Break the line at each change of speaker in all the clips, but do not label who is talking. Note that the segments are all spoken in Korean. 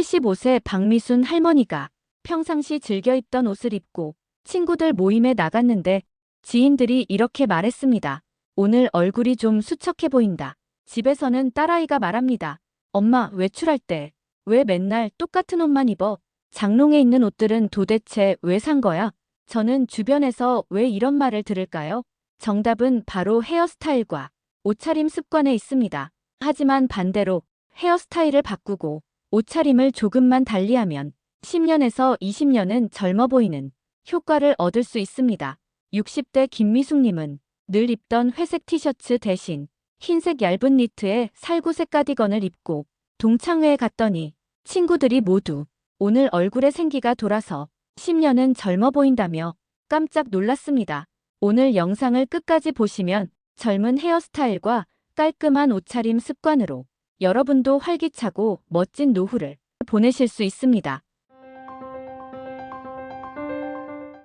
75세 박미순 할머니가 평상시 즐겨 입던 옷을 입고 친구들 모임에 나갔는데 지인들이 이렇게 말했습니다. 오늘 얼굴이 좀 수척해 보인다. 집에서는 딸아이가 말합니다. 엄마, 외출할 때 왜 맨날 똑같은 옷만 입어? 장롱에 있는 옷들은 도대체 왜 산 거야? 저는 주변에서 왜 이런 말을 들을까요? 정답은 바로 헤어스타일과 옷차림 습관에 있습니다. 하지만 반대로 헤어스타일을 바꾸고 옷차림을 조금만 달리하면 10년에서 20년은 젊어 보이는 효과를 얻을 수 있습니다. 60대 김미숙님은 늘 입던 회색 티셔츠 대신 흰색 얇은 니트에 살구색 카디건을 입고 동창회에 갔더니 친구들이 모두 오늘 얼굴에 생기가 돌아서 10년은 젊어 보인다며 깜짝 놀랐습니다. 오늘 영상을 끝까지 보시면 젊은 헤어스타일과 깔끔한 옷차림 습관으로 여러분도 활기차고 멋진 노후를 보내실 수 있습니다.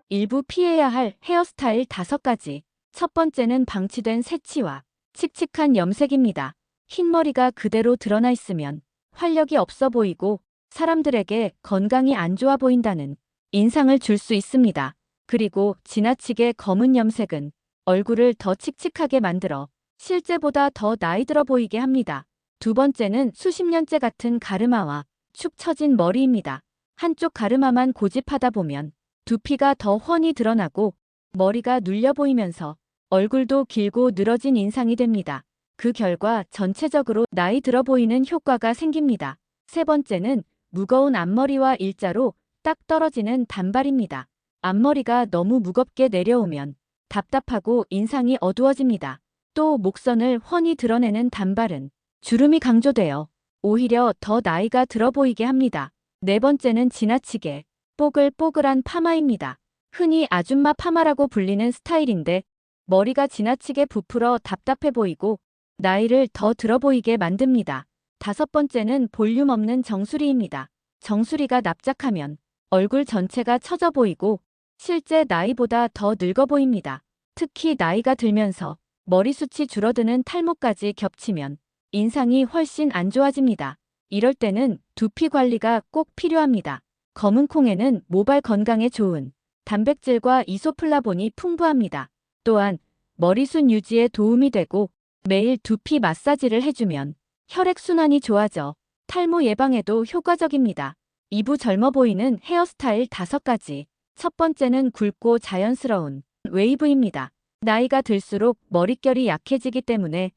일부 피해야 할 헤어스타일 5가지. 첫 번째는 방치된 새치와 칙칙한 염색입니다. 흰머리가 그대로 드러나 있으면 활력이 없어 보이고 사람들에게 건강이 안 좋아 보인다는 인상을 줄 수 있습니다. 그리고 지나치게 검은 염색은 얼굴을 더 칙칙하게 만들어 실제보다 더 나이 들어 보이게 합니다. 두 번째는 수십 년째 같은 가르마와 축 처진 머리입니다. 한쪽 가르마만 고집하다 보면 두피가 더 훤히 드러나고 머리가 눌려 보이면서 얼굴도 길고 늘어진 인상이 됩니다. 그 결과 전체적으로 나이 들어 보이는 효과가 생깁니다. 세 번째는 무거운 앞머리와 일자로 딱 떨어지는 단발입니다. 앞머리가 너무 무겁게 내려오면 답답하고 인상이 어두워집니다. 또 목선을 훤히 드러내는 단발은 주름이 강조되어 오히려 더 나이가 들어 보이게 합니다. 네 번째는 지나치게 뽀글뽀글한 파마입니다. 흔히 아줌마 파마라고 불리는 스타일인데 머리가 지나치게 부풀어 답답해 보이고 나이를 더 들어 보이게 만듭니다. 다섯 번째는 볼륨 없는 정수리입니다. 정수리가 납작하면 얼굴 전체가 처져 보이고 실제 나이보다 더 늙어 보입니다. 특히 나이가 들면서 머리숱이 줄어드는 탈모까지 겹치면 인상이 훨씬 안 좋아집니다. 이럴 때는 두피 관리가 꼭 필요합니다. 검은 콩에는 모발 건강에 좋은 단백질과 이소플라본이 풍부합니다. 또한 머리숱 유지에 도움이 되고 매일 두피 마사지를 해주면 혈액순환이 좋아져 탈모 예방에도 효과적입니다. 2부 젊어 보이는 헤어스타일 5가지. 첫 번째는 굵고 자연스러운 웨이브입니다. 나이가 들수록 머릿결이 약해지기 때문에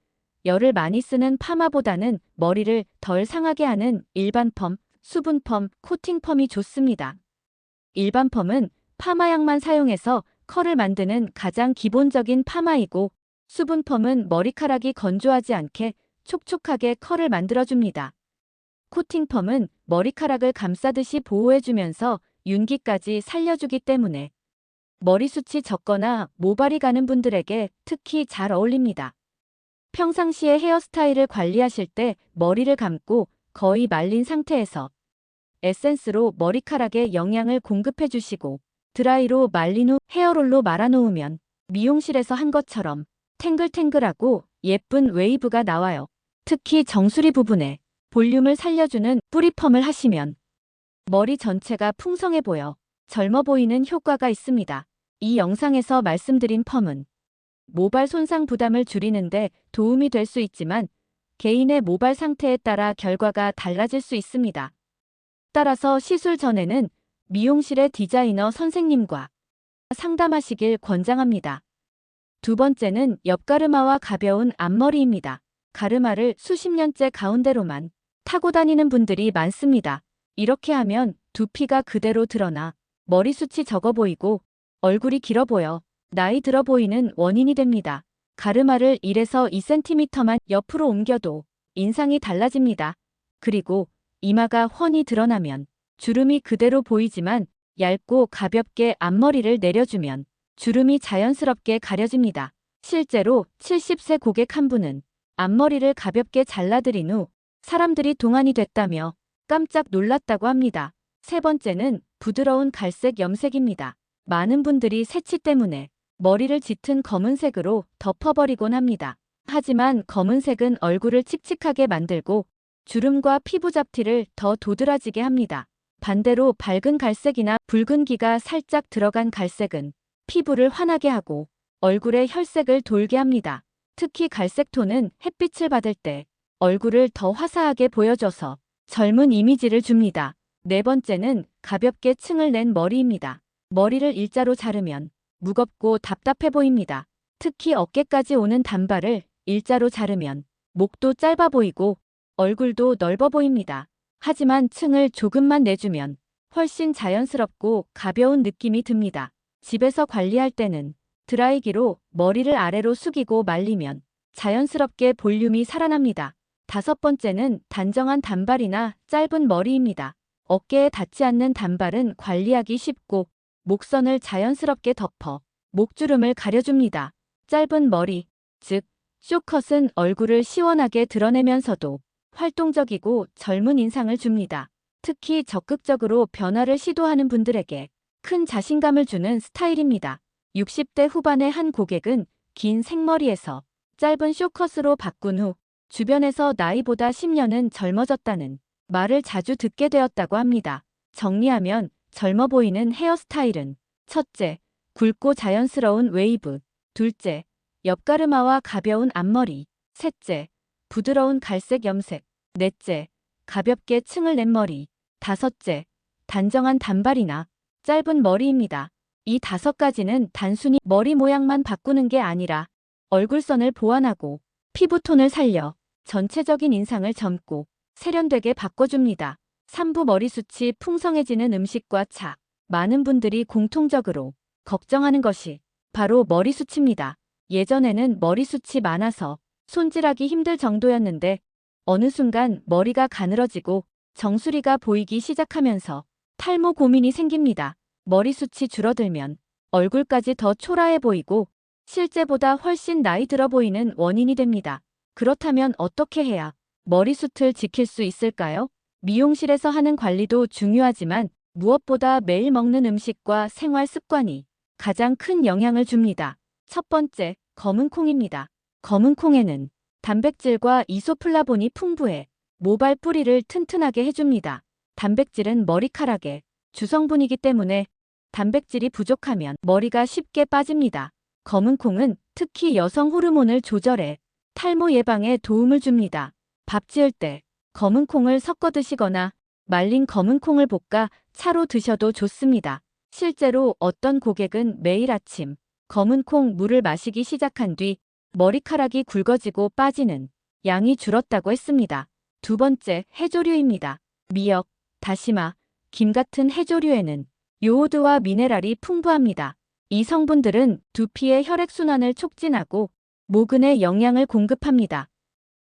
열을 많이 쓰는 파마보다는 머리를 덜 상하게 하는 일반 펌, 수분 펌, 코팅 펌이 좋습니다. 일반 펌은 파마약만 사용해서 컬을 만드는 가장 기본적인 파마이고 수분 펌은 머리카락이 건조하지 않게 촉촉하게 컬을 만들어줍니다. 코팅 펌은 머리카락을 감싸듯이 보호해주면서 윤기까지 살려주기 때문에 머리숱이 적거나 모발이 가는 분들에게 특히 잘 어울립니다. 평상시에 헤어스타일을 관리하실 때 머리를 감고 거의 말린 상태에서 에센스로 머리카락에 영양을 공급해 주시고 드라이로 말린 후 헤어롤로 말아놓으면 미용실에서 한 것처럼 탱글탱글하고 예쁜 웨이브가 나와요. 특히 정수리 부분에 볼륨을 살려주는 뿌리펌을 하시면 머리 전체가 풍성해 보여 젊어 보이는 효과가 있습니다. 이 영상에서 말씀드린 펌은 모발 손상 부담을 줄이는데 도움이 될 수 있지만 개인의 모발 상태에 따라 결과가 달라질 수 있습니다. 따라서 시술 전에는 미용실의 디자이너 선생님과 상담하시길 권장합니다. 두 번째는 옆가르마와 가벼운 앞머리입니다. 가르마를 수십 년째 가운데로만 타고 다니는 분들이 많습니다. 이렇게 하면 두피가 그대로 드러나 머리숱이 적어 보이고 얼굴이 길어 보여 나이 들어 보이는 원인이 됩니다. 가르마를 1에서 2cm만 옆으로 옮겨도 인상이 달라집니다. 그리고 이마가 훤히 드러나면 주름이 그대로 보이지만 얇고 가볍게 앞머리를 내려주면 주름이 자연스럽게 가려집니다. 실제로 70세 고객 한 분은 앞머리를 가볍게 잘라드린 후 사람들이 동안이 됐다며 깜짝 놀랐다고 합니다. 세 번째는 부드러운 갈색 염색입니다. 많은 분들이 새치 때문에 머리를 짙은 검은색으로 덮어버리곤 합니다. 하지만 검은색은 얼굴을 칙칙하게 만들고 주름과 피부 잡티를 더 도드라지게 합니다. 반대로 밝은 갈색이나 붉은기가 살짝 들어간 갈색은 피부를 환하게 하고 얼굴에 혈색을 돌게 합니다. 특히 갈색 톤은 햇빛을 받을 때 얼굴을 더 화사하게 보여줘서 젊은 이미지를 줍니다. 네 번째는 가볍게 층을 낸 머리입니다. 머리를 일자로 자르면 무겁고 답답해 보입니다. 특히 어깨까지 오는 단발을 일자로 자르면 목도 짧아 보이고 얼굴도 넓어 보입니다. 하지만 층을 조금만 내주면 훨씬 자연스럽고 가벼운 느낌이 듭니다. 집에서 관리할 때는 드라이기로 머리를 아래로 숙이고 말리면 자연스럽게 볼륨이 살아납니다. 다섯 번째는 단정한 단발이나 짧은 머리입니다. 어깨에 닿지 않는 단발은 관리하기 쉽고 목선을 자연스럽게 덮어 목주름을 가려줍니다. 짧은 머리, 즉 쇼컷은 얼굴을 시원하게 드러내면서도 활동적이고 젊은 인상을 줍니다. 특히 적극적으로 변화를 시도하는 분들에게 큰 자신감을 주는 스타일입니다. 60대 후반의 한 고객은 긴 생머리에서 짧은 쇼컷으로 바꾼 후 주변에서 나이보다 10년은 젊어졌다는 말을 자주 듣게 되었다고 합니다. 정리하면 젊어 보이는 헤어스타일은 첫째, 굵고 자연스러운 웨이브, 둘째, 옆가르마와 가벼운 앞머리, 셋째, 부드러운 갈색 염색, 넷째, 가볍게 층을 낸 머리, 다섯째, 단정한 단발이나 짧은 머리입니다. 이 5가지는 단순히 머리 모양만 바꾸는 게 아니라 얼굴선을 보완하고 피부톤을 살려 전체적인 인상을 젊고 세련되게 바꿔줍니다. 3부 머리숱이 풍성해지는 음식과 차. 많은 분들이 공통적으로 걱정하는 것이 바로 머리숱입니다. 예전에는 머리숱이 많아서 손질하기 힘들 정도였는데 어느 순간 머리가 가늘어지고 정수리가 보이기 시작하면서 탈모 고민이 생깁니다. 머리숱이 줄어들면 얼굴까지 더 초라해 보이고 실제보다 훨씬 나이 들어 보이는 원인이 됩니다. 그렇다면 어떻게 해야 머리숱을 지킬 수 있을까요? 미용실에서 하는 관리도 중요하지만 무엇보다 매일 먹는 음식과 생활 습관이 가장 큰 영향을 줍니다. 첫 번째, 검은 콩입니다. 검은 콩에는 단백질과 이소플라본이 풍부해 모발 뿌리를 튼튼하게 해줍니다. 단백질은 머리카락의 주성분이기 때문에 단백질이 부족하면 머리가 쉽게 빠집니다. 검은 콩은 특히 여성 호르몬을 조절해 탈모 예방에 도움을 줍니다. 밥 지을 때 검은 콩을 섞어 드시거나 말린 검은 콩을 볶아 차로 드셔도 좋습니다. 실제로 어떤 고객은 매일 아침 검은 콩 물을 마시기 시작한 뒤 머리카락이 굵어지고 빠지는 양이 줄었다고 했습니다. 두 번째, 해조류입니다. 미역, 다시마, 김 같은 해조류에는 요오드와 미네랄이 풍부합니다. 이 성분들은 두피의 혈액순환을 촉진하고 모근에 영양을 공급합니다.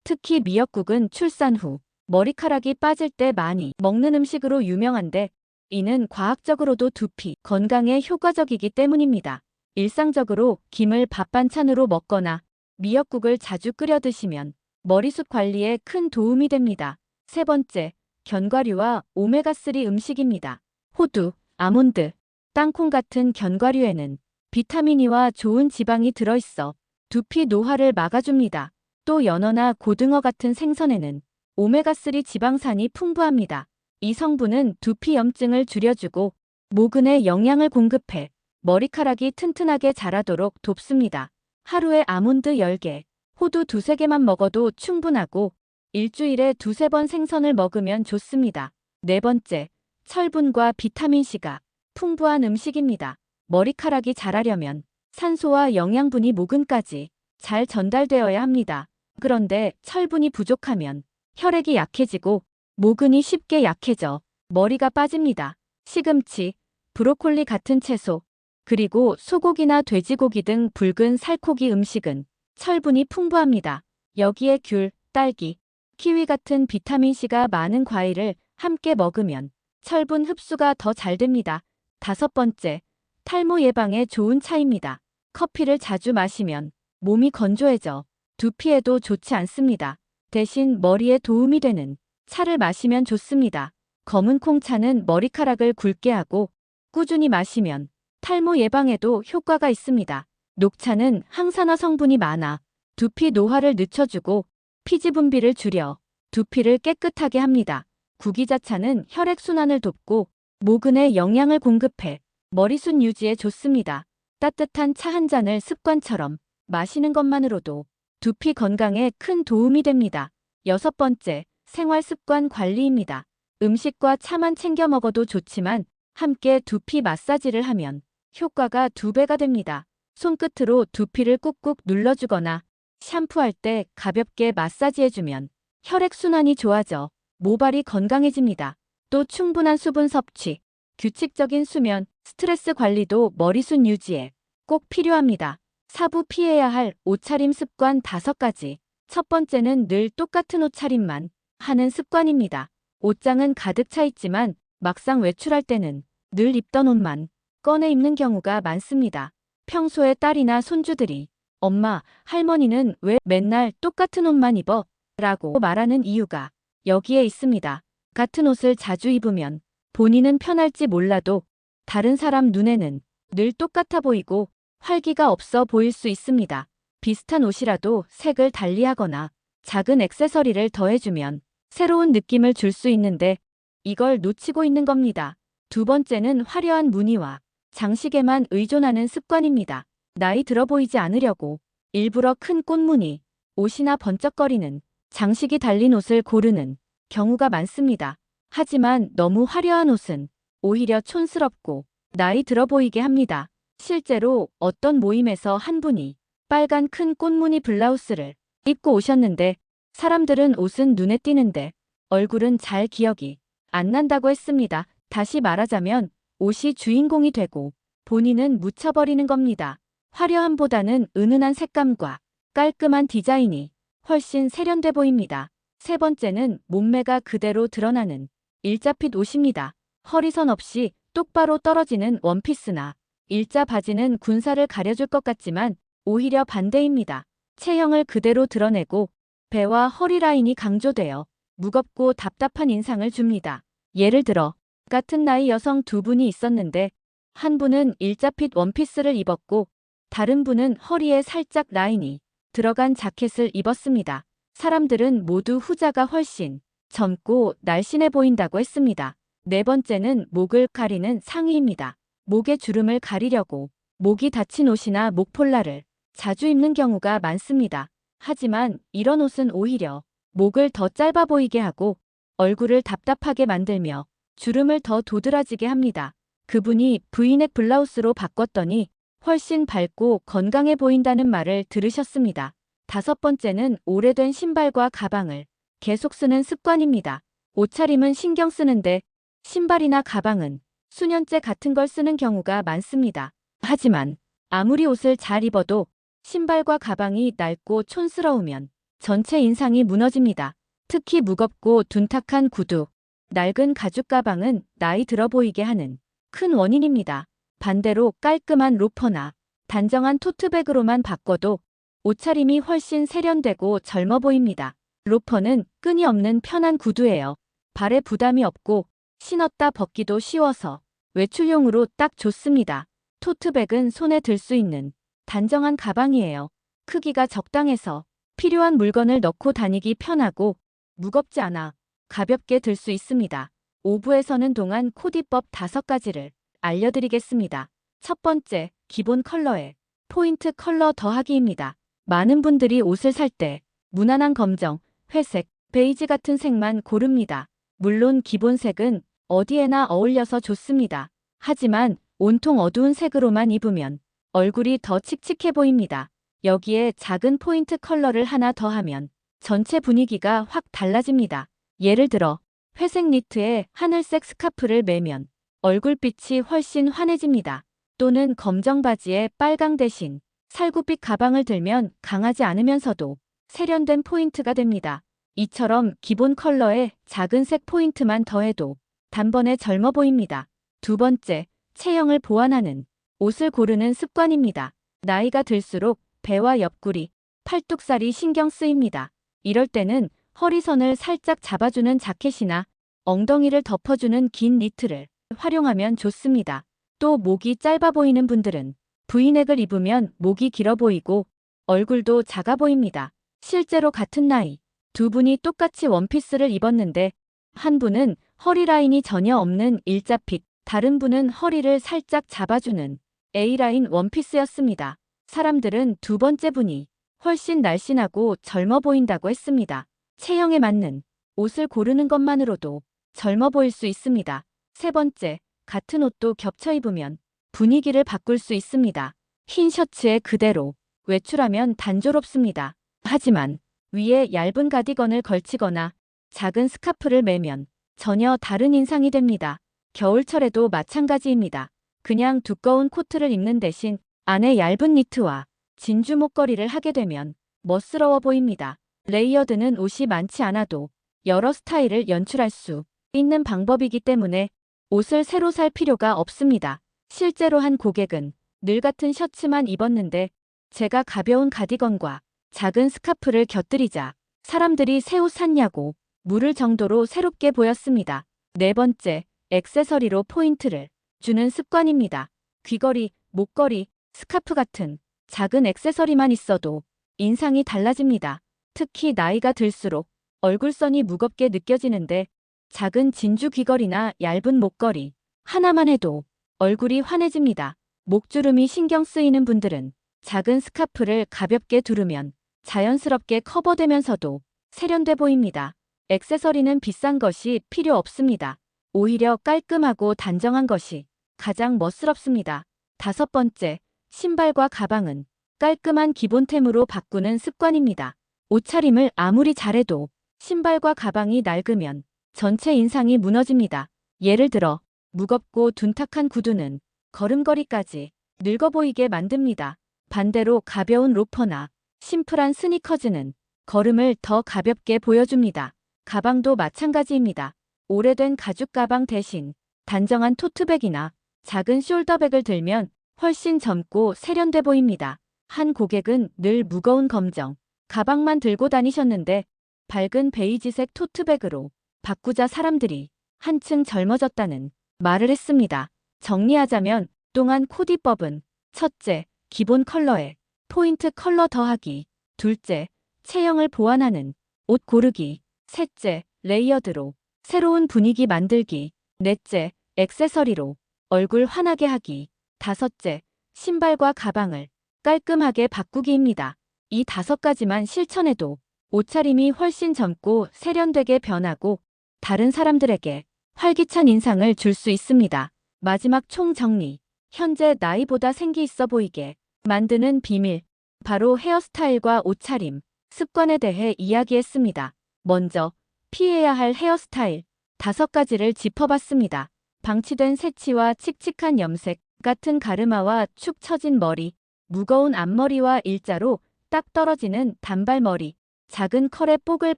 특히 미역국은 출산 후 머리카락이 빠질 때 많이 먹는 음식으로 유명한데 이는 과학적으로도 두피 건강에 효과적이기 때문입니다. 일상적으로 김을 밥 반찬으로 먹거나 미역국을 자주 끓여 드시면 머리숱 관리에 큰 도움이 됩니다. 세 번째, 견과류와 오메가3 음식입니다. 호두, 아몬드, 땅콩 같은 견과류에는 비타민 E와 좋은 지방이 들어있어 두피 노화를 막아줍니다. 또 연어나 고등어 같은 생선에는 오메가3 지방산이 풍부합니다. 이 성분은 두피 염증을 줄여주고 모근에 영양을 공급해 머리카락이 튼튼하게 자라도록 돕습니다. 하루에 아몬드 10개, 호두 2~3개만 먹어도 충분하고 일주일에 2~3번 생선을 먹으면 좋습니다. 네 번째, 철분과 비타민C가 풍부한 음식입니다. 머리카락이 자라려면 산소와 영양분이 모근까지 잘 전달되어야 합니다. 그런데 철분이 부족하면 혈액이 약해지고 모근이 쉽게 약해져 머리가 빠집니다. 시금치, 브로콜리 같은 채소, 그리고 소고기나 돼지고기 등 붉은 살코기 음식은 철분이 풍부합니다. 여기에 귤, 딸기, 키위 같은 비타민C가 많은 과일을 함께 먹으면 철분 흡수가 더 잘 됩니다. 다섯 번째, 탈모 예방에 좋은 차입니다. 커피를 자주 마시면 몸이 건조해져 두피에도 좋지 않습니다. 대신 머리에 도움이 되는 차를 마시면 좋습니다. 검은 콩차는 머리카락을 굵게 하고 꾸준히 마시면 탈모 예방에도 효과가 있습니다. 녹차는 항산화 성분이 많아 두피 노화를 늦춰주고 피지 분비를 줄여 두피를 깨끗하게 합니다. 구기자차는 혈액순환을 돕고 모근에 영양을 공급해 머리숱 유지에 좋습니다. 따뜻한 차 한 잔을 습관처럼 마시는 것만으로도 두피 건강에 큰 도움이 됩니다. 6번째, 생활습관 관리입니다. 음식과 차만 챙겨 먹어도 좋지만 함께 두피 마사지를 하면 효과가 2배가 됩니다. 손끝으로 두피를 꾹꾹 눌러주거나 샴푸할 때 가볍게 마사지해주면 혈액순환이 좋아져 모발이 건강해집니다. 또 충분한 수분 섭취, 규칙적인 수면, 스트레스 관리도 머리숱 유지에 꼭 필요합니다. 사부 피해야 할 옷차림 습관 5가지. 첫 번째는 늘 똑같은 옷차림만 하는 습관입니다. 옷장은 가득 차 있지만 막상 외출할 때는 늘 입던 옷만 꺼내 입는 경우가 많습니다. 평소에 딸이나 손주들이 엄마, 할머니는 왜 맨날 똑같은 옷만 입어? 라고 말하는 이유가 여기에 있습니다. 같은 옷을 자주 입으면 본인은 편할지 몰라도 다른 사람 눈에는 늘 똑같아 보이고 활기가 없어 보일 수 있습니다. 비슷한 옷이라도 색을 달리하거나 작은 액세서리를 더해주면 새로운 느낌을 줄 수 있는데 이걸 놓치고 있는 겁니다. 2번째는 화려한 무늬와 장식에만 의존하는 습관입니다. 나이 들어 보이지 않으려고 일부러 큰 꽃무늬, 옷이나 번쩍거리는 장식이 달린 옷을 고르는 경우가 많습니다. 하지만 너무 화려한 옷은 오히려 촌스럽고 나이 들어 보이게 합니다. 실제로 어떤 모임에서 한 분이 빨간 큰 꽃무늬 블라우스를 입고 오셨는데 사람들은 옷은 눈에 띄는데 얼굴은 잘 기억이 안 난다고 했습니다. 다시 말하자면 옷이 주인공이 되고 본인은 묻혀버리는 겁니다. 화려함보다는 은은한 색감과 깔끔한 디자인이 훨씬 세련돼 보입니다. 3번째는 몸매가 그대로 드러나는 일자핏 옷입니다. 허리선 없이 똑바로 떨어지는 원피스나 일자 바지는 군살을 가려줄 것 같지만 오히려 반대입니다. 체형을 그대로 드러내고 배와 허리 라인이 강조되어 무겁고 답답한 인상을 줍니다. 예를 들어 같은 나이 여성 2분이 있었는데 한 분은 일자핏 원피스를 입었고 다른 분은 허리에 살짝 라인이 들어간 자켓을 입었습니다. 사람들은 모두 후자가 훨씬 젊고 날씬해 보인다고 했습니다. 4번째는 목을 가리는 상의입니다. 목의 주름을 가리려고 목이 닫힌 옷이나 목폴라를 자주 입는 경우가 많습니다. 하지만 이런 옷은 오히려 목을 더 짧아 보이게 하고 얼굴을 답답하게 만들며 주름을 더 도드라지게 합니다. 그분이 브이넥 블라우스로 바꿨더니 훨씬 밝고 건강해 보인다는 말을 들으셨습니다. 5번째는 오래된 신발과 가방을 계속 쓰는 습관입니다. 옷차림은 신경 쓰는데 신발이나 가방은 수년째 같은 걸 쓰는 경우가 많습니다. 하지만 아무리 옷을 잘 입어도 신발과 가방이 낡고 촌스러우면 전체 인상이 무너집니다. 특히 무겁고 둔탁한 구두, 낡은 가죽 가방은 나이 들어 보이게 하는 큰 원인입니다. 반대로 깔끔한 로퍼나 단정한 토트백으로만 바꿔도 옷차림이 훨씬 세련되고 젊어 보입니다. 로퍼는 끈이 없는 편한 구두예요. 발에 부담이 없고 신었다 벗기도 쉬워서 외출용으로 딱 좋습니다. 토트백은 손에 들 수 있는 단정한 가방이에요. 크기가 적당해서 필요한 물건을 넣고 다니기 편하고 무겁지 않아 가볍게 들 수 있습니다. 5부에서는 동안 코디법 5가지를 알려드리겠습니다. 첫 번째, 기본 컬러에 포인트 컬러 더하기입니다. 많은 분들이 옷을 살 때 무난한 검정, 회색, 베이지 같은 색만 고릅니다. 물론 기본 색은 어디에나 어울려서 좋습니다. 하지만 온통 어두운 색으로만 입으면 얼굴이 더 칙칙해 보입니다. 여기에 작은 포인트 컬러를 하나 더하면 전체 분위기가 확 달라집니다. 예를 들어 회색 니트에 하늘색 스카프를 매면 얼굴빛이 훨씬 환해집니다. 또는 검정 바지에 빨강 대신 살구빛 가방을 들면 강하지 않으면서도 세련된 포인트가 됩니다. 이처럼 기본 컬러에 작은 색 포인트만 더해도 단번에 젊어 보입니다. 2번째, 체형을 보완하는 옷을 고르는 습관입니다. 나이가 들수록 배와 옆구리, 팔뚝살이 신경 쓰입니다. 이럴 때는 허리선을 살짝 잡아주는 자켓이나 엉덩이를 덮어주는 긴 니트를 활용하면 좋습니다. 또 목이 짧아 보이는 분들은 브이넥을 입으면 목이 길어 보이고 얼굴도 작아 보입니다. 실제로 같은 나이, 두 분이 똑같이 원피스를 입었는데 한 분은 허리 라인이 전혀 없는 일자핏, 다른 분은 허리를 살짝 잡아주는 A라인 원피스였습니다. 사람들은 두 번째 분이 훨씬 날씬하고 젊어 보인다고 했습니다. 체형에 맞는 옷을 고르는 것만으로도 젊어 보일 수 있습니다. 세 번째, 같은 옷도 겹쳐 입으면 분위기를 바꿀 수 있습니다. 흰 셔츠에 그대로 외출하면 단조롭습니다. 하지만 위에 얇은 가디건을 걸치거나 작은 스카프를 매면 전혀 다른 인상이 됩니다. 겨울철에도 마찬가지입니다. 그냥 두꺼운 코트를 입는 대신 안에 얇은 니트와 진주 목걸이를 하게 되면 멋스러워 보입니다. 레이어드는 옷이 많지 않아도 여러 스타일을 연출할 수 있는 방법이기 때문에 옷을 새로 살 필요가 없습니다. 실제로 한 고객은 늘 같은 셔츠만 입었는데 제가 가벼운 가디건과 작은 스카프를 곁들이자 사람들이 새 옷 샀냐고 물을 정도로 새롭게 보였습니다. 네 번째, 액세서리로 포인트를 주는 습관입니다. 귀걸이, 목걸이, 스카프 같은 작은 액세서리만 있어도 인상이 달라집니다. 특히 나이가 들수록 얼굴선이 무겁게 느껴지는데 작은 진주 귀걸이나 얇은 목걸이 하나만 해도 얼굴이 환해집니다. 목주름이 신경 쓰이는 분들은 작은 스카프를 가볍게 두르면 자연스럽게 커버되면서도 세련돼 보입니다. 액세서리는 비싼 것이 필요 없습니다. 오히려 깔끔하고 단정한 것이 가장 멋스럽습니다. 다섯 번째, 신발과 가방은 깔끔한 기본템으로 바꾸는 습관입니다. 옷차림을 아무리 잘해도 신발과 가방이 낡으면 전체 인상이 무너집니다. 예를 들어 무겁고 둔탁한 구두는 걸음걸이까지 늙어 보이게 만듭니다. 반대로 가벼운 로퍼나 심플한 스니커즈는 걸음을 더 가볍게 보여줍니다. 가방도 마찬가지입니다. 오래된 가죽 가방 대신 단정한 토트백이나 작은 숄더백을 들면 훨씬 젊고 세련돼 보입니다. 한 고객은 늘 무거운 검정 가방만 들고 다니셨는데 밝은 베이지색 토트백으로 바꾸자 사람들이 한층 젊어졌다는 말을 했습니다. 정리하자면 또한 코디법은 첫째, 기본 컬러에 포인트 컬러 더하기, 둘째, 체형을 보완하는 옷 고르기, 셋째, 레이어드로 새로운 분위기 만들기, 넷째, 액세서리로 얼굴 환하게 하기, 다섯째, 신발과 가방을 깔끔하게 바꾸기입니다. 이 5가지만 실천해도 옷차림이 훨씬 젊고 세련되게 변하고 다른 사람들에게 활기찬 인상을 줄 수 있습니다. 마지막 총정리. 현재 나이보다 생기 있어 보이게 만드는 비밀. 바로 헤어스타일과 옷차림, 습관에 대해 이야기했습니다. 먼저 피해야 할 헤어스타일 5가지를 짚어봤습니다. 방치된 새치와 칙칙한 염색, 같은 가르마와 축 처진 머리, 무거운 앞머리와 일자로 딱 떨어지는 단발머리, 작은 컬의 뽀글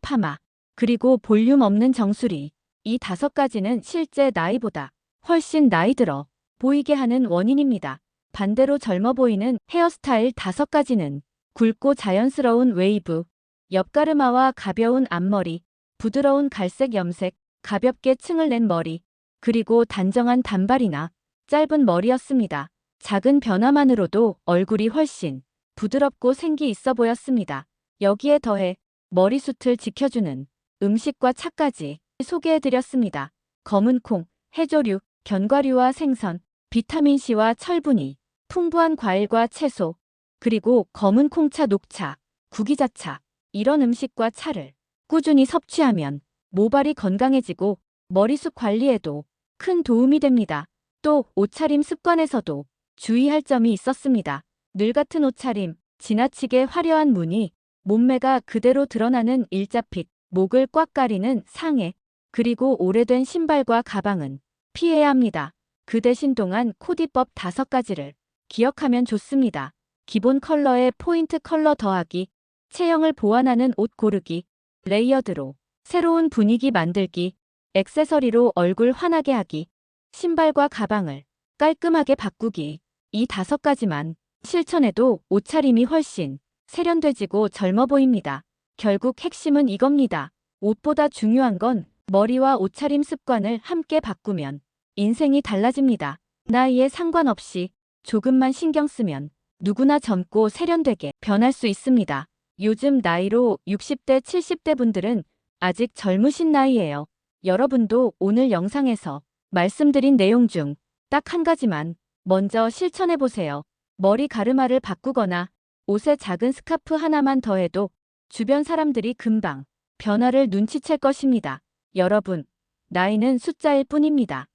파마, 그리고 볼륨 없는 정수리. 이 5가지는 실제 나이보다 훨씬 나이 들어 보이게 하는 원인입니다. 반대로 젊어 보이는 헤어스타일 5가지는 굵고 자연스러운 웨이브, 옆가르마와 가벼운 앞머리, 부드러운 갈색 염색, 가볍게 층을 낸 머리, 그리고 단정한 단발이나 짧은 머리였습니다. 작은 변화만으로도 얼굴이 훨씬 부드럽고 생기 있어 보였습니다. 여기에 더해 머리숱을 지켜주는 음식과 차까지 소개해드렸습니다. 검은 콩, 해조류, 견과류와 생선, 비타민C와 철분이 풍부한 과일과 채소, 그리고 검은 콩차, 녹차, 구기자차, 이런 음식과 차를 꾸준히 섭취하면 모발이 건강해지고 머리숱 관리에도 큰 도움이 됩니다. 또 옷차림 습관에서도 주의할 점이 있었습니다. 늘 같은 옷차림, 지나치게 화려한 무늬, 몸매가 그대로 드러나는 일자핏, 목을 꽉 가리는 상의, 그리고 오래된 신발과 가방은 피해야 합니다. 그 대신 동안 코디법 5가지를 기억하면 좋습니다. 기본 컬러에 포인트 컬러 더하기, 체형을 보완하는 옷 고르기, 레이어드로 새로운 분위기 만들기, 액세서리로 얼굴 환하게 하기, 신발과 가방을 깔끔하게 바꾸기. 이 5가지만 실천해도 옷차림이 훨씬 세련되지고 젊어 보입니다. 결국 핵심은 이겁니다. 옷보다 중요한 건 머리와 옷차림 습관을 함께 바꾸면 인생이 달라집니다. 나이에 상관없이 조금만 신경 쓰면 누구나 젊고 세련되게 변할 수 있습니다. 요즘 나이로 60대, 70대 분들은 아직 젊으신 나이예요. 여러분도 오늘 영상에서 말씀드린 내용 중 딱 한 가지만 먼저 실천해 보세요. 머리 가르마를 바꾸거나 옷에 작은 스카프 하나만 더해도 주변 사람들이 금방 변화를 눈치챌 것입니다. 여러분, 나이는 숫자일 뿐입니다.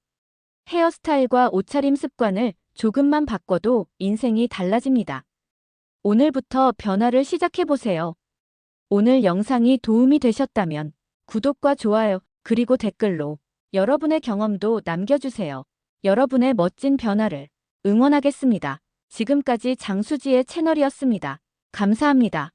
헤어스타일과 옷차림 습관을 조금만 바꿔도 인생이 달라집니다. 오늘부터 변화를 시작해 보세요. 오늘 영상이 도움이 되셨다면 구독과 좋아요, 그리고 댓글로 여러분의 경험도 남겨주세요. 여러분의 멋진 변화를 응원하겠습니다. 지금까지 장수지의 채널이었습니다. 감사합니다.